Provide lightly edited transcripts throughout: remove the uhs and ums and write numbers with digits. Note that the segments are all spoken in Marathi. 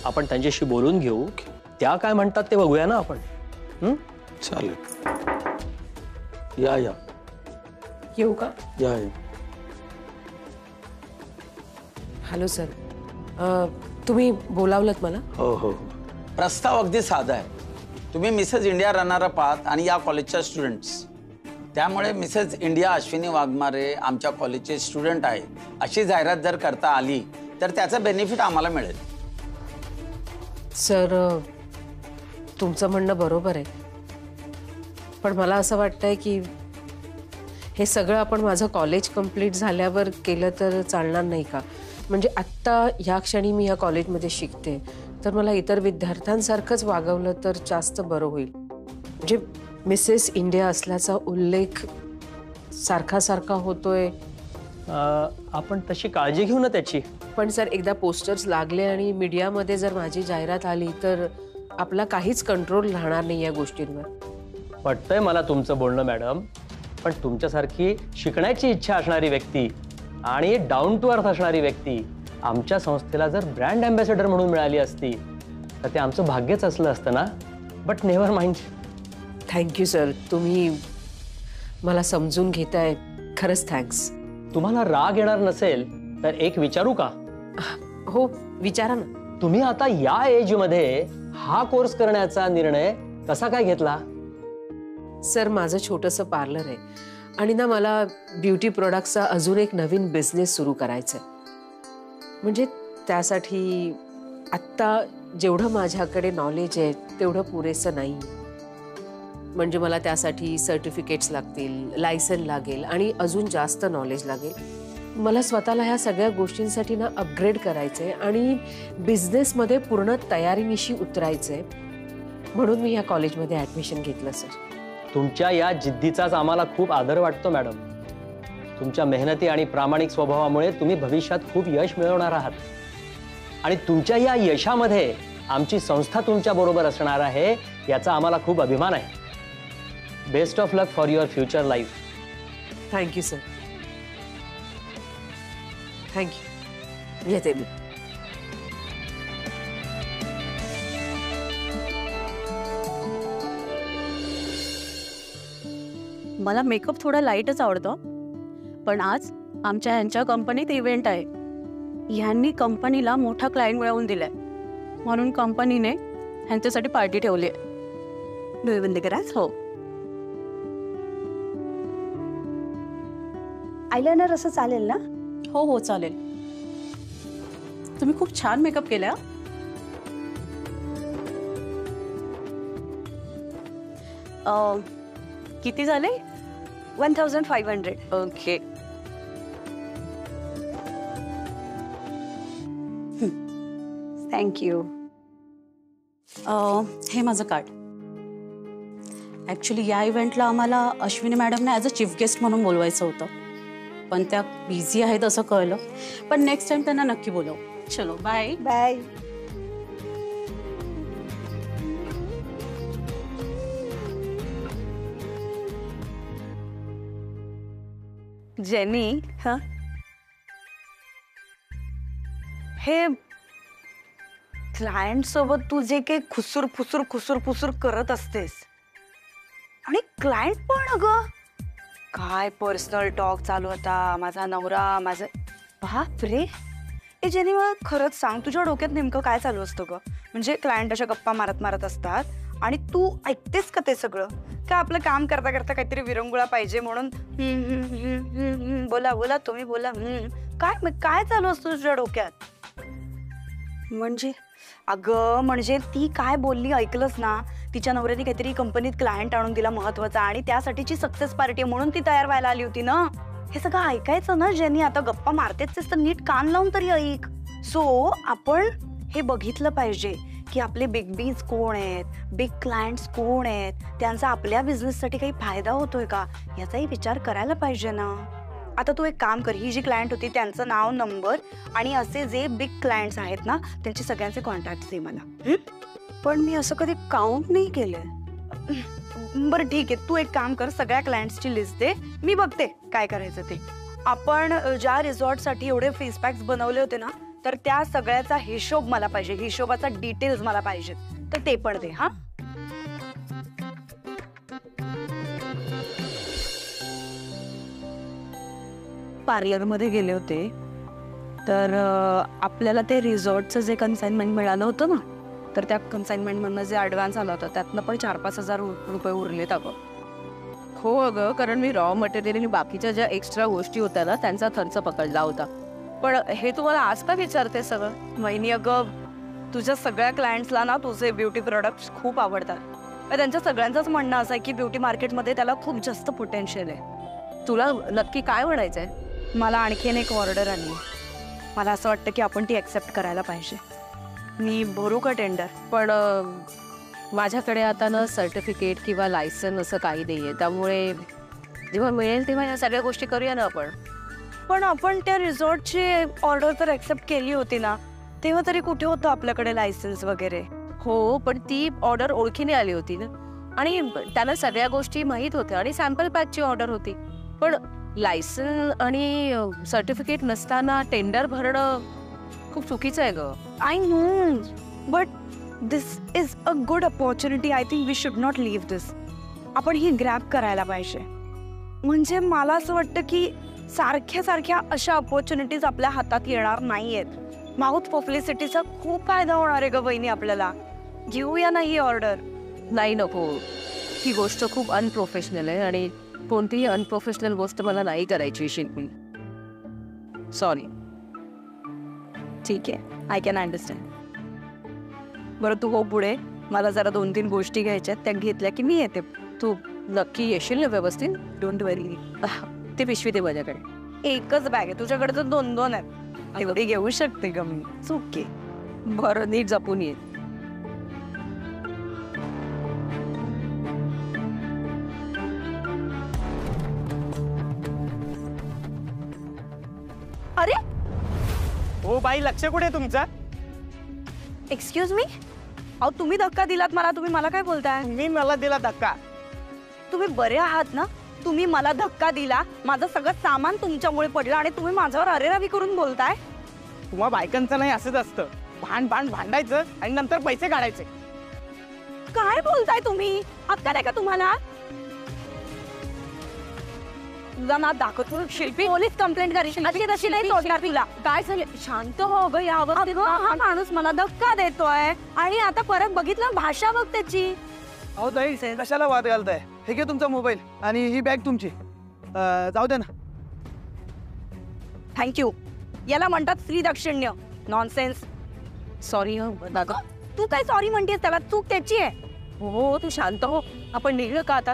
आपण त्यांच्याशी बोलून घेऊ, त्या काय म्हणतात ते बघूया ना आपण. चालेल. या येऊ का? या. हॅलो सर, तुम्ही बोलावलत मला? हो हो. प्रस्ताव अगदी साधा आहे. तुम्ही मिसेस इंडिया रनरअप आहात आणि या कॉलेजच्या स्टुडंट्स, त्यामुळे मिसेस इंडिया अश्विनी वाघमारे आमच्या कॉलेजचे स्टुडंट आहे अशी जाहिरात जर करता आली तर त्याचं बेनिफिट आम्हाला मिळेल. सर, तुमचं म्हणणं बरोबर आहे, पण मला असं वाटतंय की हे सगळं आपण माझं कॉलेज कंप्लीट झाल्यावर केलं तर चालणार नाही का? म्हणजे आत्ता ह्या क्षणी मी या कॉलेजमध्ये शिकते, तर मला इतर विद्यार्थ्यांसारखंच वागवलं तर जास्त बरं होईल. म्हणजे मिसेस इंडिया असल्याचा उल्लेख सारखा सारखा होतोय. आपण तशी काळजी घेऊ ना त्याची. पण सर, एकदा पोस्टर्स लागले आणि मीडियामध्ये जर माझी जाहिरात आली तर आपला काहीच कंट्रोल राहणार नाही या गोष्टींवर. पटतंय मला तुमचं बोलणं मॅडम, पण तुमच्यासारखी शिकण्याची इच्छा असणारी व्यक्ती आणि डाऊन टू अर्थ असणारी व्यक्ती आमच्या संस्थेला जर ब्रँड अँबॅसेडर म्हणून मिळाली असती तर ते आमचं भाग्यच असलं असतं ना. But never mind. Thank you sir, तुम्ही मला समजून घेताय, खरंच थँक्स. तुम्हाला राग येणार नसेल तर एक विचारू का? हो, विचारा ना. तुम्ही आता या एजमध्ये हा कोर्स करण्याचा निर्णय कसा काय घेतला? सर, माझं छोटंसं पार्लर आहे आणि ना मला ब्युटी प्रोडक्ट्सचा अजून एक नवीन बिझनेस सुरू करायचा आहे. म्हणजे त्यासाठी आत्ता जेवढं माझ्याकडे नॉलेज आहे तेवढं पुरेसं नाही. म्हणजे मला त्यासाठी सर्टिफिकेट्स लागतील, लायसन लागेल आणि अजून जास्त नॉलेज लागेल. मला स्वतःला ह्या सगळ्या गोष्टींसाठी ना अपग्रेड करायचं आहे आणि बिझनेसमध्ये पूर्ण तयारीनिशी उतरायचं आहे. म्हणून मी या कॉलेजमध्ये ॲडमिशन घेतलं सर. तुमच्या या जिद्दीचाच आम्हाला खूप आदर वाटतो मॅडम. तुमच्या मेहनती आणि प्रामाणिक स्वभावामुळे तुम्ही भविष्यात खूप यश मिळवणार आहात आणि तुमच्या या यशामध्ये आमची संस्था तुमच्या बरोबर असणार आहे याचा आम्हाला खूप अभिमान आहे. Best of luck for your future life. Thank you sir. Thank you. येते मी. मला मेकअप थोडा लाईटच आवडतो, पण आज आमच्या ह्यांच्या कंपनीत इव्हेंट आहे. ह्यांनी कंपनीला मोठा क्लायंट मिळवून दिलाय, म्हणून कंपनीने ह्यांच्यासाठी पार्टी ठेवली आहे. डोळे बंद करा. हो. आयलायनर असं चालेल ना? हो हो चालेल. तुम्ही खूप छान मेकअप केला. किती झाले? 1500. ओके. थँक्यू. हे माझं कार्ड. ॲक्च्युली या इव्हेंटला आम्हाला अश्विनी मॅडमने ॲज अ चीफ गेस्ट म्हणून बोलवायचं होतं, पण त्या बिझी आहेत असं कळलं. पण नेक्स्ट टाइम त्यांना नक्की बोलव. चलो बाय. बाय. जेनी, हे क्लायंट सोबत तू जे काही खुसूर फुसूर खुसूर फुसूर करत असतेस आणि क्लायंट पण अगं काय पर्सनल टॉक चालू होता. माझा नवरा, माझं. बाप रे. ए जेनी, मला खरंच सांग, तुझ्या डोक्यात नेमकं काय चालू असतं ग? म्हणजे क्लायंट अशा गप्पा मारत मारत असतात आणि तू ऐकतेस का ते सगळं? का आपलं काम करता करता काहीतरी विरंगुळा पाहिजे म्हणून बोला बोला तुम्ही बोला. काय चालू असतं तुझ्या डोक्यात? म्हणजे अगं, म्हणजे ती काय बोलली ऐकलंस ना? तिच्या नवऱ्याने काहीतरी कंपनीत क्लायंट आणून दिला महत्वाचा आणि त्यासाठीची सक्सेस पार्टी म्हणून ती तयार व्हायला आली होती ना. हे सगळं ऐकायचं ना ज्यांनी. आता गप्पा मारतेच तर नीट कान लावून तरी ऐक. सो आपण हे बघितलं पाहिजे की आपले बिग बीज कोण आहेत, बिग क्लायंट्स कोण आहेत, त्यांचा आपल्या बिझनेससाठी काही फायदा होतोय का याचाही विचार करायला पाहिजे ना. आता तू एक काम कर, ही जी क्लायंट होती त्यांचं नाव, नंबर आणि असे जे बिग क्लायंट्स आहेत ना त्यांचे सगळ्यांचे कॉन्टॅक्ट दे मला. पण मी असं कधी काउंट नाही केलंय. बरं ठीक आहे, तू एक काम कर, सगळ्या क्लायंट्सची लिस्ट दे, मी बघते काय करायचं ते. आपण ज्या रिसॉर्टसाठी एवढे फेस पॅक्स बनवले होते ना तर त्या सगळ्याचा हिशोब मला पाहिजे, हिशोबाचा डिटेल्स मला पाहिजे, तर ते पण दे. हा, पार्लरमध्ये गेले होते तर आपल्याला ते रिसॉर्टचं जे कन्साइनमेंट मिळालं होतं ना, तर त्या कन्साइनमेंटमधनं जे ॲडव्हान्स आला होता त्यातनं पण 4-5 हजार रुपये उरलेत अगं. हो अगं, कारण मी रॉ मटेरियल आणि बाकीच्या ज्या एक्स्ट्रा गोष्टी होत्या ना त्यांचा खर्च पकडला होता. पण हे तुम्हाला आज का विचारते सगळं? वहिनी अगं, तुझ्या सगळ्या क्लायंट्सला ना तुझे ब्युटी प्रोडक्ट्स खूप आवडतात. त्यांच्या सगळ्यांचंच म्हणणं असं आहे की ब्युटी मार्केटमध्ये त्याला खूप जास्त पोटेन्शियल आहे. तुला नक्की काय म्हणायचंय? मला आणखीन एक ऑर्डर आली. मला असं वाटतं की आपण ती ॲक्सेप्ट करायला पाहिजे. मी भरू का टेंडर? पण माझ्याकडे आता ना सर्टिफिकेट किंवा लायसन असं काही नाही आहे, त्यामुळे जेव्हा मिळेल तेव्हा या सगळ्या गोष्टी करूया ना आपण. पण आपण त्या रिसॉर्टची ऑर्डर तर ॲक्सेप्ट केली होती ना, तेव्हा तरी कुठे होतं आपल्याकडे लायसन्स वगैरे? हो, पण ती ऑर्डर ओळखीने आली होती ना, आणि त्यांना सगळ्या गोष्टी माहीत होत्या आणि सॅम्पल पॅकची ऑर्डर होती. पण लायसन आणि सर्टिफिकेट नसताना टेंडर भरणं खूप चुकीचं आहे ग. I know, but this is a good opportunity. I think we should not leave this. आपण ही ग्रॅब करायला पाहिजे. म्हणजे मला असं वाटतं की सारख्या सारख्या अशा अपॉर्च्युनिटीज आपल्या हातात येणार नाहीयेत. माउथ पब्लिसिटीचा खूप फायदा होणार आहे ग बहिणी आपल्याला. घेऊया ना ही ऑर्डर. नाही, नको. ही गोष्ट खूप अनप्रोफेशनल आहे आणि कोणतीही अनप्रोफेशनल गोष्ट मला नाही करायची शिल्पी. सॉरी. ठीक आहे, आय कॅन अंडरस्टँड. बरं तू हो पुढे. मला जरा 2-3 गोष्टी घ्यायच्यात, त्या घेतल्या की मी येते. तू नक्की येशील ना व्यवस्थित? डोंट वरी. ते पिशवी दे माझ्याकडे. एकच बॅग आहे, तुझ्याकडे तर 2-2 आहेत. एवढी घेऊ शकते का मी? चुके. बरं, नीट जपून ये. अरे हो बाई, लक्ष कुठे तुमचा? Excuse me. अहो तुम्ही धक्का दिलात मला. तुम्ही मला काय बोलताय? मी मला दिला धक्का. तुम्ही बरे आहात ना? तुम्ही मला धक्का दिला, माझं सगळं सामान तुमच्यामुळे पडलं आणि तुम्ही माझ्यावर अरेरावी करून बोलताय. तुम्हा बायकांचं नाही असंच असतं. भांडायचं आणि नंतर पैसे काढायचे. काय बोलताय तुम्ही? अक्कल आहे का तुम्हाला? तुला ना दाखवतो शिल्पी, पोलीस कंप्लेंट करीन. तशी नाही सोडणार तुला. काय झालं? शांत हो ग. यावर हा माणूस मला धक्का देतोय आणि आता परत बघितलं भाषा बघ त्याची. अहो ताई, कशाला वाद घालताय? हे घे तुमचा मोबाईल आणि ही बॅग तुमची. जाऊ दे ना. थँक्यू. याला म्हणतात स्त्री दाक्षिण्य. नॉनसेन्स. सॉरी. तू काय सॉरी म्हणतेस? त्याला चूक त्याची आहे. हो, तू शांत हो. आपण निघलं का आता?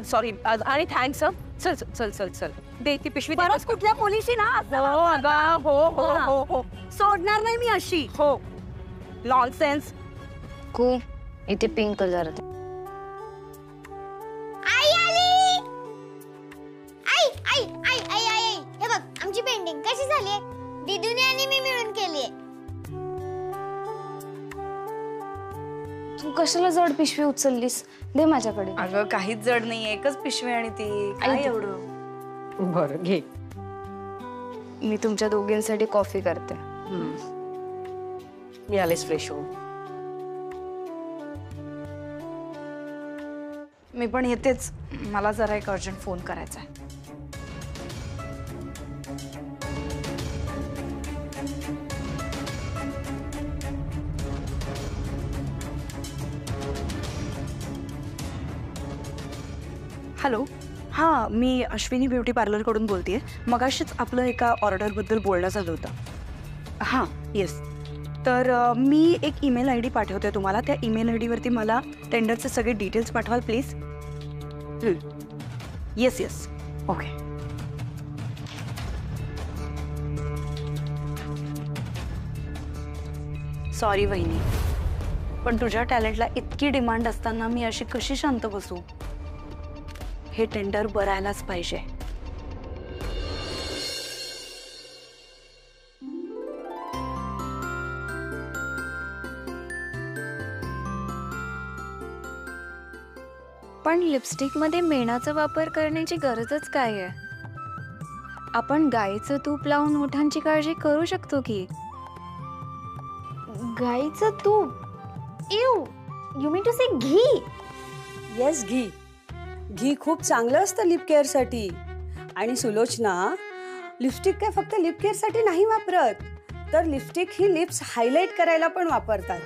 सॉरी आणि थँक्स. चल चल चल चल. दे ती पिशवी. परत कुठल्या पोलिसी ना? हो अगं, हो हो हो हो. सोडणार नाही मी अशी. हो. नॉनसेन्स. खूप इथे पिंक कलर. आई आली. आई आई आई आई आई, हे बघ आमची पेंटिंग कशी झालीये. दीदूने आणि मी मिळून केलीये. तू कशाला जड पिशवी उचललीस? दे माझ्याकडे. अगं काहीच जड नाहीये, एकच पिशवी आणि ती काय एवढं. बरं घे. मी तुमच्या दोघींसाठी कॉफी करते. मी आलेच फ्रेश होऊन. मी पण येतेच. मला जरा एक अर्जंट फोन करायचा आहे. हॅलो. हां, मी अश्विनी ब्युटी पार्लरकडून बोलतेय. मगाशीच आपलं एका ऑर्डरबद्दल बोलणं झालं होतं. हां, येस. तर मी एक ईमेल आय डी पाठवते तुम्हाला. त्या ईमेल आय डीवरती मला टेंडरचे सगळे डिटेल्स पाठवाल please. Yes yes. Okay. Sorry वहिनी, पण तुझ्या टॅलेंटला इतकी डिमांड असताना मी अशी कशी शांत बसू? हे टेंडर भरायलाच पाहिजे. पण लिपस्टिक मध्ये मेणाचा वापर करण्याची गरजच काय आहे? आपण गाईचं तूप लावून ओठांची काळजी करू शकतो की. गाईचं तूप इव you mean to say ghee. Yes, घी खूप चांगलं असतं लिप केअरसाठी. आणि सुलोचना, लिपस्टिक काय फक्त लिप केअरसाठी नाही वापरत, तर लिपस्टिक ही लिप्स हायलाइट करायला पण वापरतात.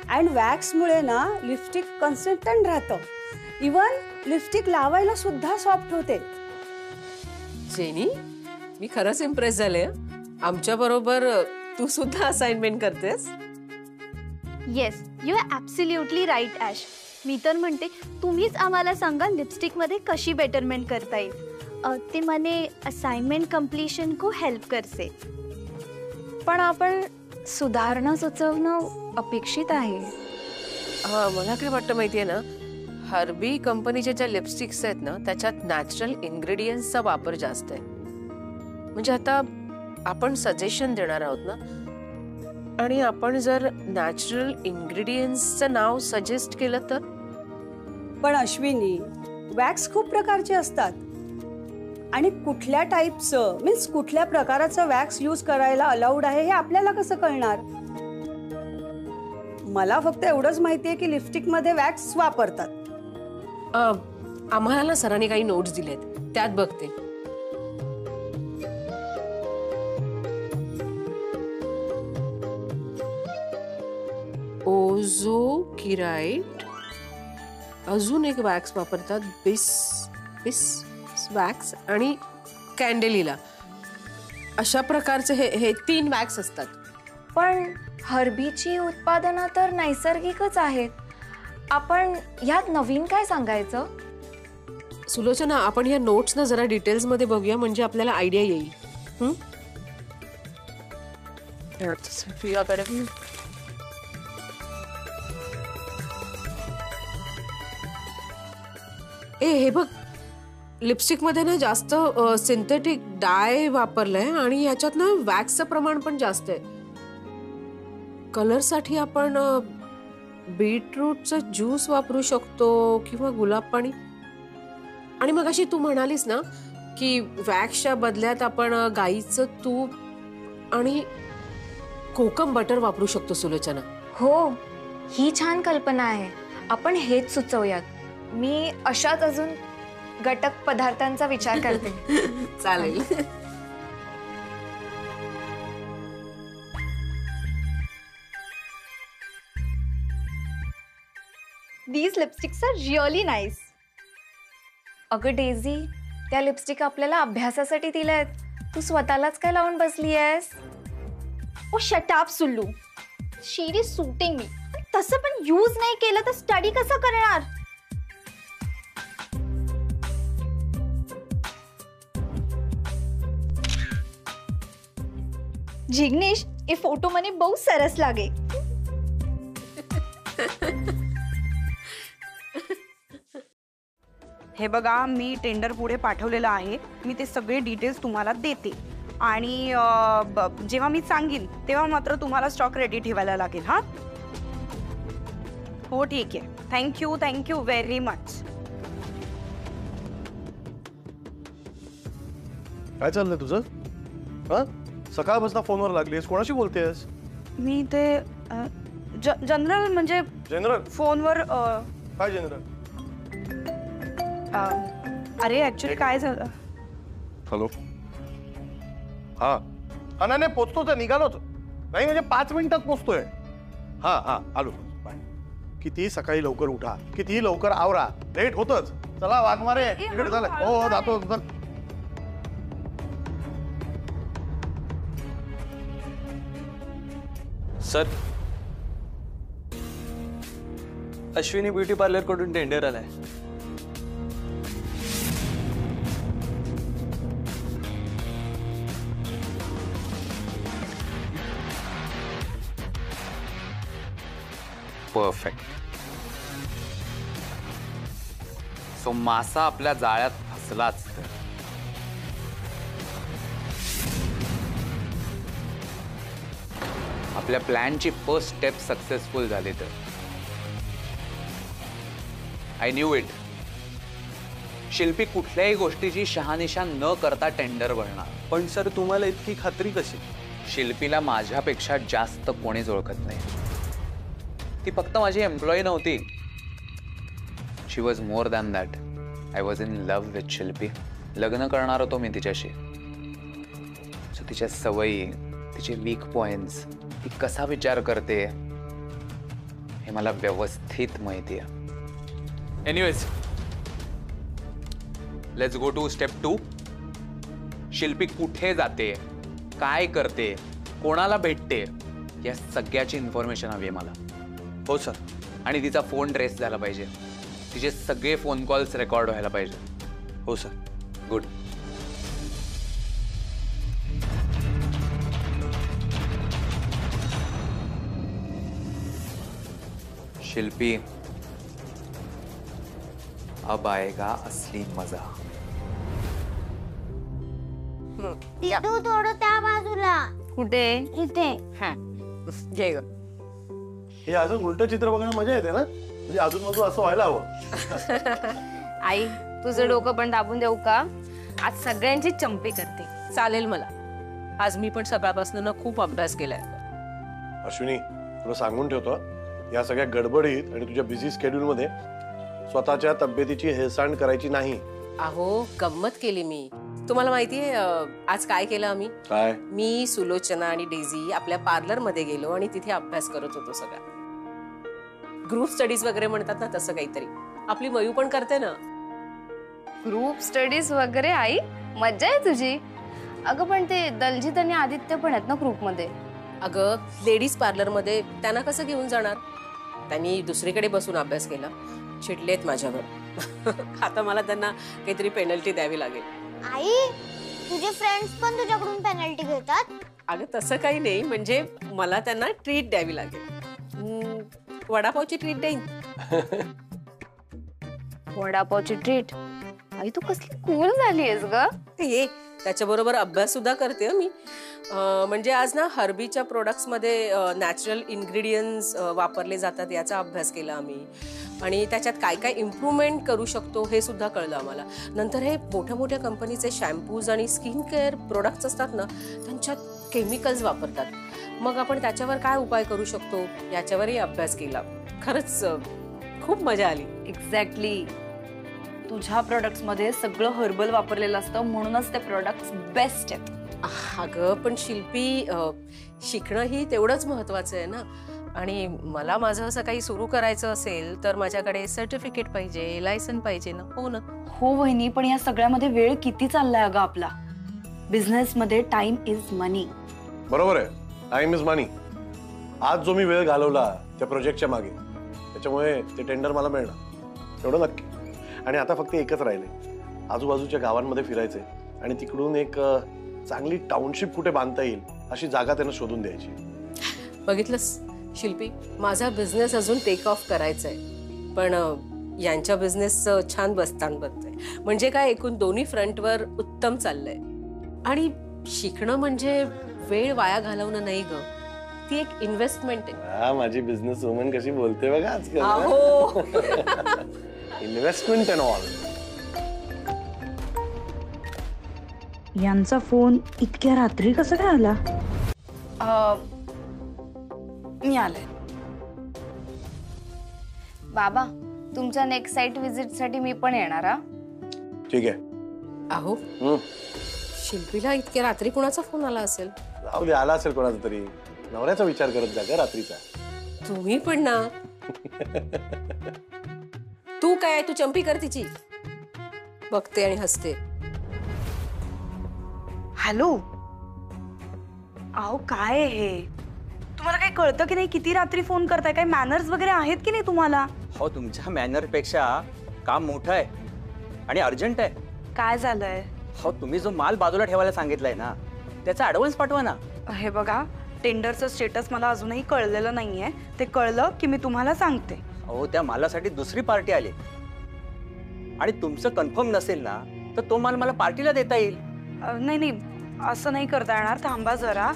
अँड वॅक्समुळे ना लिपस्टिक कन्सिस्टंट राहतं. इवन लिपस्टिक लावायला सुद्धा सॉफ्ट होते. जेनी, मी खरंच इम्प्रेस झाले. आमच्या बरोबर तू सुद्धा असाइनमेंट करतेस. Yes, you are absolutely right Ash. मी तर म्हणते तुम्हीच आम्हाला सांगा लिपस्टिकमध्ये कशी बेटरमेंट करता येईल. ते मने असाइनमेंट कम्प्लीशन को हेल्प करसे. पण आपण सुधारणा सुचवणं अपेक्षित आहे. मला काय वाटतं माहितीये ना, हर्बी कंपनीच्या ज्या लिपस्टिक्स आहेत ना, त्याच्यात नॅचरल इन्ग्रेडियंट्सचा वापर जास्त आहे. म्हणजे आता आपण सजेशन देणार आहोत ना, आणि आपण जर नॅचरल इन्ग्रेडियंट्सचं नाव सजेस्ट केलं तर. पण अश्विनी, वॅक्स खूप प्रकारचे असतात आणि कुठल्या टाईपचं मीन्स कुठल्या प्रकाराचं वॅक्स यूज करायला अलाउड आहे हे आपल्याला कसं कळणार. मला फक्त एवढंच माहितीये की लिपस्टिक मध्ये वॅक्स वापरतात. आम्हाला ना सरांनी काही नोट्स दिलेत, त्यात बघते. ओझो किराइट, अजून एक वॅक्स वापरतात, बिस वॅक्स आणि कॅन्डेलिला. अशा प्रकारचे हे 3 वॅक्स असतात. पण हर्बीची उत्पादनं तर नैसर्गिकच आहेत. आपण यात नवीन काय सांगायचं. सुलोचना, आपण या नोट्स ना जरा डिटेल्स मध्ये बघूया, म्हणजे आपल्याला आयडिया येईल. हे बघ, लिपस्टिक मध्ये ना जास्त सिंथेटिक डाय वापरलंय आणि याच्यात ना वॅक्सचं प्रमाण पण जास्त आहे. कलर साठी आपण बीटरूटचा ज्यूस वापरू शकतो किंवा गुलाब पाणी. आणि मग अशी तू म्हणालीस ना की वॅक्सच्या बदल्यात आपण गाईचं तूप आणि कोकम बटर वापरू शकतो. सुलोचना, हो, ही छान कल्पना आहे. आपण हेच सुचवूयात. मी अशाच अजून घटक पदार्थांचा विचार करते. चालेल. These lipsticks are really nice. अगं डेझी, त्या लिपस्टिक आपल्याला अभ्यासासाठी दिल्यात. तू स्वतःलाच काय लावून बसली आहेस. Oh shut up Sullu. She is suiting me. तसं पण यूज नाही केलं तर स्टडी कसं करणार. जिग्नेश, ए फोटो મને બહુ સરસ લાગે. हे बघा, मी टेंडर पुढे पाठवलेलं आहे. मी ते सगळे डिटेल्स तुम्हाला देते आणि जेव्हा मी सांगेन तेव्हा मात्र तुम्हाला स्टॉक रेडी ठेवायला लागेल. हा, हो ठीक आहे. Thank you very much. काय चाललंय तुझं? हा, सकाळपासून फोनवर लागलीस, कोणाशी बोलतेस? मी ते जनरल म्हणजे जनरल फोनवर. काय जनरल? अरे ऍक्च्युली काय झालं. हॅलो. हा हा, नाही पोचतोच आहे, निघालोच नाही, म्हणजे 5 मिनिटात पोचतोय. हा आलो. बाय. किती सकाळी लवकर उठा, किती लवकर आवरा, लेट होतच. चला वाघमारे, इकडे झालं. हो जातो. सर, अश्विनी ब्युटी पार्लर कडून टेंडर आलाय. परफेक्ट. सो मासा आपल्या जाळ्यात फसलाच तर. आपल्या प्लॅनची फर्स्ट स्टेप सक्सेसफुल झाली तर. I knew it. शिल्पी कुठल्याही गोष्टीची शहानिशा न करता टेंडर भरणार. पण सर तुम्हाला इतकी खात्री कशी? शिल्पीला माझ्यापेक्षा जास्त कोणीच ओळखत नाही. ती फक्त माझी एम्प्लॉई नव्हती. She was more than that. I was in love with Shilpi. लग्न करणार होतो मी तिच्याशी. सो तिच्या सवयी, तिचे वीक पॉइंट्स, ती कसा विचार करते हे मला व्यवस्थित माहिती आहे. Anyways, let's go to step 2. Shilpi कुठे जाते, काय करते, कोणाला भेटते, या सगळ्याची इन्फॉर्मेशन हवी आहे मला. हो सर. आणि तिचा फोन ट्रेस झाला पाहिजे. तिचे सगळे फोन कॉल्स रेकॉर्ड व्हायला पाहिजे. हो सर. गुड. शिल्पी, अब आएगा असली मजा. तू थोडं त्या बाजूला. कुठे? इथे. हा घे ग. हे अजून उलट चित्र बघायला मजा येते ना, म्हणजे अजून मजून असं व्हायला हवं. आई तुझं डोकं पण दाबून देऊ का? आज सगळ्यांची चंपी करते. चालेल मला. आज मी पण सकाळपासून ना खूप अभ्यास केलाय. अश्विनी, तुला सांगून ठेवतो, या सगळ्या गडबडीत आणि तुझ्या बिझी स्केड्यूल मध्ये स्वतःच्या तब्येतीची हेळसांड करायची नाही. अहो गंमत केली मी. तुम्हाला माहितीये आज काय केलं आम्ही? काय? मी, सुलोचना आणि डेझी आपल्या पार्लर मध्ये गेलो आणि तिथे अभ्यास करत होतो. सगळा ग्रुप स्टडीज वगैरे म्हणतात ना, तसं काहीतरी. आपली मयू पण करते ना ग्रुप स्टडीज वगैरे. आई मज्जा आहे तुझी. अगं पण ते दलजीत आणि आदित्य पण आहेत ना ग्रुपमध्ये. अगं लेडीज पार्लर मध्ये त्यांना कसं घेऊन जाणार? त्यांनी दुसरीकडे बसून अभ्यास केला. चिडलेत माझ्यावर. आता मला त्यांना काहीतरी पेनल्टी द्यावी लागेल. आई तुझे फ्रेंड्स पण तुझ्याकडून पेनल्टी घेतात? अगं तसं काही नाही, म्हणजे मला त्यांना ट्रीट द्यावी लागेल. वडापावची ट्रीट देईन. वडापावची ट्रीट? आई तू कसली कूल झालीयस ग. ये त्याच्याबरोबर अभ्यास सुद्धा करते मी. म्हणजे आज ना हर्बीच्या प्रोडक्ट्स मध्ये नॅचरल इन्ग्रेडियंट्स वापरले जातात याचा अभ्यास केला आम्ही. आणि त्याच्यात काय काय इम्प्रूव्हमेंट करू शकतो हे सुद्धा कळलं आम्हाला. नंतर हे मोठ्या मोठ्या कंपनीचे शॅम्पूज आणि स्किन केअर प्रोडक्ट्स असतात ना, त्यांच्यात केमिकल्स वापरतात. मग आपण त्याच्यावर काय उपाय करू शकतो याच्यावरही अभ्यास केला. खरंच खूप मजा आली. एक्झॅक्टली. तुझ्या प्रोडक्ट्स मध्ये सगळं हर्बल वापरलेलं असतं, म्हणूनच ते प्रोडक्ट्स बेस्ट आहेत. अगं पण शिल्पी, शिकणं ही तेवढंच महत्वाचं आहे ना. आणि मला माझं असं काही सुरू करायचं असेल तर माझ्याकडे सर्टिफिकेट पाहिजे, लायसन पाहिजे ना. हो ना. हो वहिनी, पण या सगळ्यामध्ये वेळ किती चाललाय अगं आपला. बिझनेस मध्ये टाइम इज मनी. बरोबर आहे, टाइम इज मनी. आज जो मी वेळ घालवला त्या प्रोजेक्टच्या मागे, त्याच्यामुळे ते टेंडर मला मिळणार एवढं नक्की. आणि आता फक्त एकच राहिले, आजूबाजूच्या गावांमध्ये फिरायचे आणि तिकडून एक चांगली टाउनशिप कुठे बांधता येईल अशी जागा त्यांना शोधून द्यायची. बघितलंस शिल्पी, माझा बिझनेस अजून टेक ऑफ करायचा आहे, पण यांच्या बिझनेसचं छान बस्तान बनतंय. म्हणजे काय, एकूण दोन्ही फ्रंटवर उत्तम चाललंय. आणि शिकणं म्हणजे वेळ वाया घालवणं नाही ग, ती एक इन्व्हेस्टमेंट आहे. माझी बिझनेस वुमन कशी बोलते बघा आजकाल. अहो इन्व्हेस्टमेंट अँड ऑल. यांचा फोन इतक्या रात्री कसं काय आला? मी आले. बाबा तुमच्या नेक्स्ट साइट विजिट साठी मी पण येणार. हा ठीक आहे. अहो शिल्पीला इतक्या रात्री कोणाचा फोन आला असेल? जाऊ दे, आला असेल कोणाचा तरी. नवऱ्याचा विचार करत जा ग रात्रीचा. तुम्ही पण ना. तू काय, तू चंपी कर तिची. बघते आणि हसते. हॅलो. अहो काय हे, तुम्हाला काही कळतं की नाही? किती रात्री फोन करताय? काही मॅनर्स वगैरे आहेत की नाही तुम्हाला? हो, तुमच्या मॅनर पेक्षा काम मोठं आहे आणि अर्जंट आहे. काय झालंय? हो, तुम्ही जो माल बाजूला ठेवायला सांगितलाय ना, त्याचा ऍडव्हान्स पाठवा ना. हे बघा, टेंडरचं स्टेटस मला अजूनही कळलेलं नाहीये. ते कळलं की मी तुम्हाला सांगते. हो, त्या मालासाठी दुसरी पार्टी आली आणि तुमचं कन्फर्म नसेल ना तर तो माल मला पार्टीला देता येईल. नाही नाही, असं नाही करता येणार. थांबा जरा.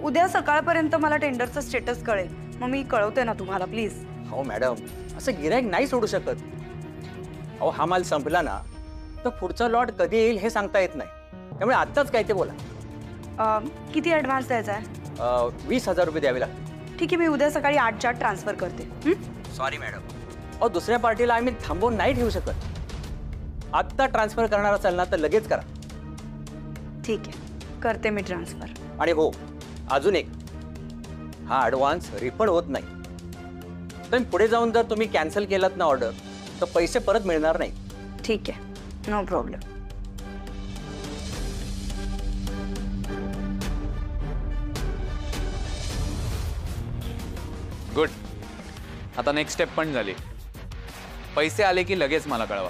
उद्या सकाळपर्यंत मला टेंडरचं स्टेटस कळेल, मग मी कळवते ना तुम्हाला, प्लीज. हो मॅडम, असं गिऱ्हाईक नाही सोडू शकत. अहो हा माल संपला ना तर पुढचा लॉट कधी येईल हे सांगता येत नाही, त्यामुळे आत्ताच काय ते बोला. किती ॲडव्हान्स द्यायचा आहे? 20,000 रुपये द्यावे लागतील. ठीक आहे, मी उद्या सकाळी 8च्या आत ट्रान्सफर करते. सॉरी मॅडम, अहो दुसऱ्या पार्टीला आम्ही थांबवून नाही ठेवू शकत. आत्ता ट्रान्सफर करणार असाल ना तर लगेच करा. ठीक आहे, करते मी ट्रान्सफर. आणि हो, अजून एक, हा ॲडव्हान्स रिफंड होत नाही. तर पुढे जाऊन जर तुम्ही कॅन्सल केलात ना ऑर्डर तर पैसे परत मिळणार नाही. ठीक आहे, नो प्रॉब्लेम. गुड. आता नेक्स्ट स्टेप पण झाली. पैसे आले की लगेच मला कळवा.